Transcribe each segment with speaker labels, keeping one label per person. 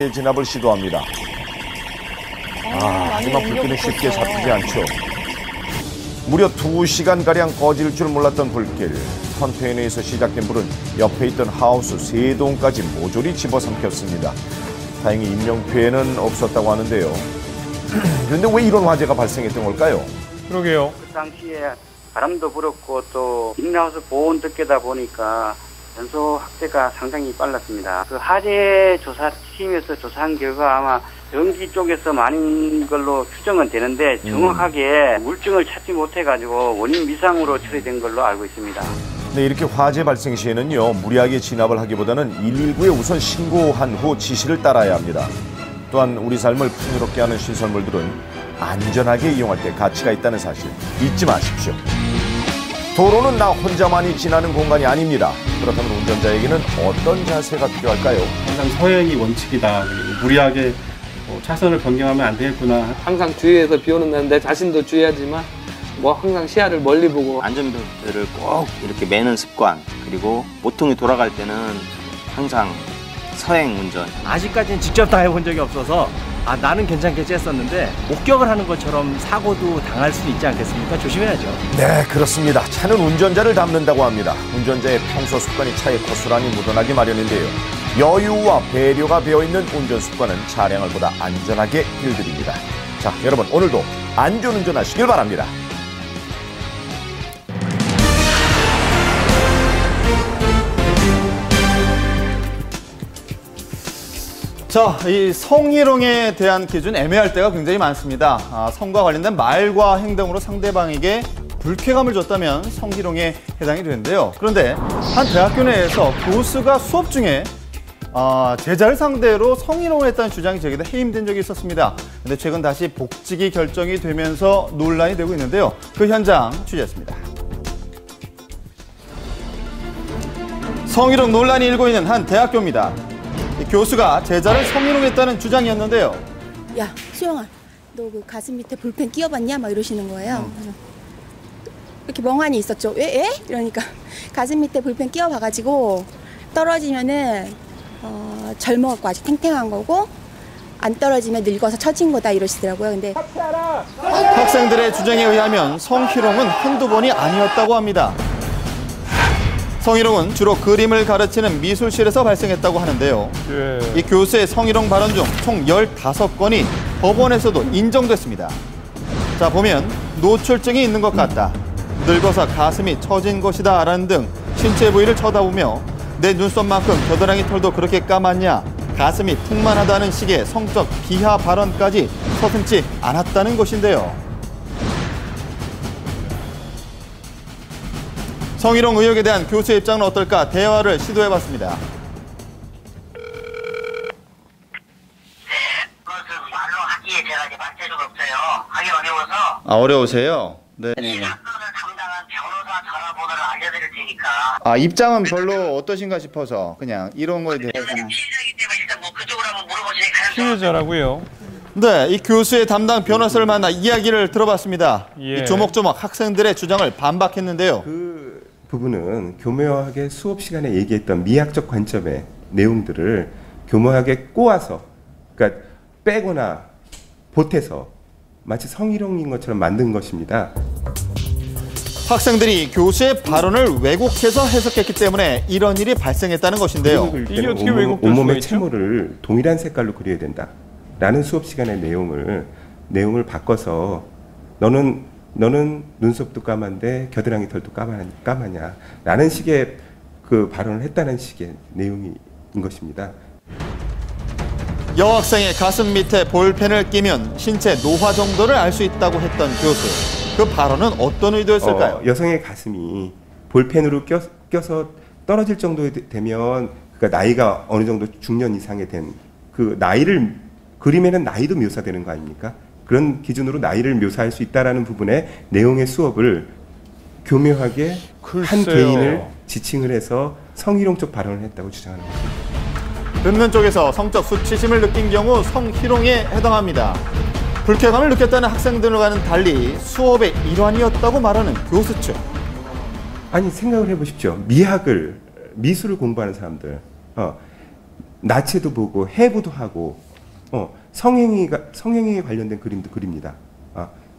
Speaker 1: 진압을 시도합니다. 하지만 불길은 쉽게 잡히지 않죠. 무려 2시간가량 꺼질 줄 몰랐던 불길. 컨테이너에서 시작된 불은 옆에 있던 하우스 3동까지 모조리 집어삼켰습니다. 다행히 인명피해는 없었다고 하는데요. 그런데 왜 이런 화재가 발생했던 걸까요?
Speaker 2: 그러게요.
Speaker 3: 그 당시에 바람도 불었고 또 인하우스 보온 덮개다 보니까 연소 확대가 상당히 빨랐습니다. 그 화재 조사팀에서 조사한 결과 아마 전기 쪽에서 많은 걸로 추정은 되는데 정확하게 물증을 찾지 못해가지고 원인 미상으로 처리된 걸로 알고 있습니다.
Speaker 1: 네, 이렇게 화재 발생 시에는요, 무리하게 진압을 하기보다는 119에 우선 신고한 후 지시를 따라야 합니다. 또한 우리 삶을 풍요롭게 하는 신설물들은 안전하게 이용할 때 가치가 있다는 사실 잊지 마십시오. 도로는 나 혼자만이 지나는 공간이 아닙니다. 그렇다면 운전자에게는 어떤 자세가 필요할까요?
Speaker 2: 항상 서행이 원칙이다. 그리고 무리하게 차선을 변경하면 안 되겠구나.
Speaker 4: 항상 주의해서 비 오는 날인데 자신도 주의하지만 항상 시야를 멀리 보고
Speaker 5: 안전벨트를 꼭 이렇게 매는 습관, 그리고 모퉁이 돌아갈 때는 항상 서행 운전.
Speaker 6: 아직까지는 직접 당해본 적이 없어서 나는 괜찮겠지 했었는데 목격을 하는 것처럼 사고도 당할 수 있지 않겠습니까? 조심해야죠.
Speaker 1: 네, 그렇습니다. 차는 운전자를 닮는다고 합니다. 운전자의 평소 습관이 차에 고스란히 묻어나기 마련인데요. 여유와 배려가 배어있는 운전 습관은 차량을 보다 안전하게 길들입니다. 자, 여러분 오늘도 안전운전 하시길 바랍니다.
Speaker 7: 자, 이 성희롱에 대한 기준 애매할 때가 굉장히 많습니다. 성과 관련된 말과 행동으로 상대방에게 불쾌감을 줬다면 성희롱에 해당이 되는데요. 그런데 한 대학교 내에서 교수가 수업 중에 제자를 상대로 성희롱을 했다는 주장이 제기돼 해임된 적이 있었습니다. 그런데 최근 다시 복직이 결정이 되면서 논란이 되고 있는데요. 그 현장 취재했습니다. 성희롱 논란이 일고 있는 한 대학교입니다. 교수가 제자를 성희롱했다는 주장이었는데요.
Speaker 8: 야, 수영아, 너 그 가슴 밑에 볼펜 끼워봤냐? 막 이러시는 거예요. 그래서 이렇게 멍하니 있었죠. 왜? 이러니까 가슴 밑에 볼펜 끼워봐가지고 떨어지면은 젊어갖고 아직 탱탱한 거고 안 떨어지면 늙어서 처진 거다 이러시더라고요. 근데
Speaker 7: 학생들의 주장에 의하면 성희롱은 한두 번이 아니었다고 합니다. 성희롱은 주로 그림을 가르치는 미술실에서 발생했다고 하는데요. 이 교수의 성희롱 발언 중 총 15건이 법원에서도 인정됐습니다. 자, 보면 노출증이 있는 것 같다, 늙어서 가슴이 처진 것이다 라는 등 신체 부위를 쳐다보며 내 눈썹만큼 겨드랑이 털도 그렇게 까맣냐, 가슴이 풍만하다는 식의 성적 비하 발언까지 서슴지 않았다는 것인데요. 성희롱 의혹에 대한 교수의 입장은 어떨까 대화를 시도해봤습니다.
Speaker 9: 말로 하기에 제가 이제 맞대주가 없어요. 하기 어려워서.
Speaker 7: 어려우세요? 네.
Speaker 9: 이 사건을 담당한 변호사 전화번호를 알려드릴 테니까.
Speaker 7: 입장은 별로 어떠신가 싶어서 그냥 이런 거에 대해서는.
Speaker 9: 피해자이기 때문에 일단 그쪽으로 한번 물어보시니까.
Speaker 2: 피해자라고요?
Speaker 7: 네, 이 교수의 담당 변호사를 만나 이야기를 들어봤습니다.
Speaker 2: 예.
Speaker 7: 조목조목 학생들의 주장을 반박했는데요.
Speaker 10: 그 부분은 교묘하게 수업 시간에 얘기했던 미학적 관점의 내용들을 교묘하게 꼬아서, 그러니까 빼거나 보태서 마치 성희롱인 것처럼 만든 것입니다.
Speaker 7: 학생들이 교수의 발언을 왜곡해서 해석했기 때문에 이런 일이 발생했다는 것인데요.
Speaker 2: 이게 어떻게 왜곡될 수가
Speaker 10: 온몸의
Speaker 2: 있죠?
Speaker 10: 채모를 동일한 색깔로 그려야 된다라는 수업 시간의 내용을 바꿔서 너는 눈썹도 까만데 겨드랑이 털도 까마냐 라는 식의 그 발언을 했다는 식의 내용인 것입니다.
Speaker 7: 여학생의 가슴 밑에 볼펜을 끼면 신체 노화 정도를 알 수 있다고 했던 교수. 그 발언은 어떤 의도였을까요?
Speaker 10: 여성의 가슴이 볼펜으로 껴서 떨어질 정도 되면, 그러니까 나이가 어느 정도 중년 이상이 된 그 나이를, 그림에는 나이도 묘사되는 거 아닙니까? 그런 기준으로 나이를 묘사할 수 있다라는 부분의 내용의 수업을 교묘하게 한 개인을 지칭을 해서 성희롱적 발언을 했다고 주장하는 겁니다.
Speaker 7: 듣는 쪽에서 성적 수치심을 느낀 경우 성희롱에 해당합니다. 불쾌감을 느꼈다는 학생들과는 달리 수업의 일환이었다고 말하는 교수 측.
Speaker 10: 아니, 생각을 해보십시오. 미술을 공부하는 사람들, 나체도 보고 해부도 하고 성행위에 관련된 그림도 그립니다.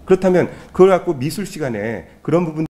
Speaker 10: 그렇다면 그걸 갖고 미술 시간에 그런 부분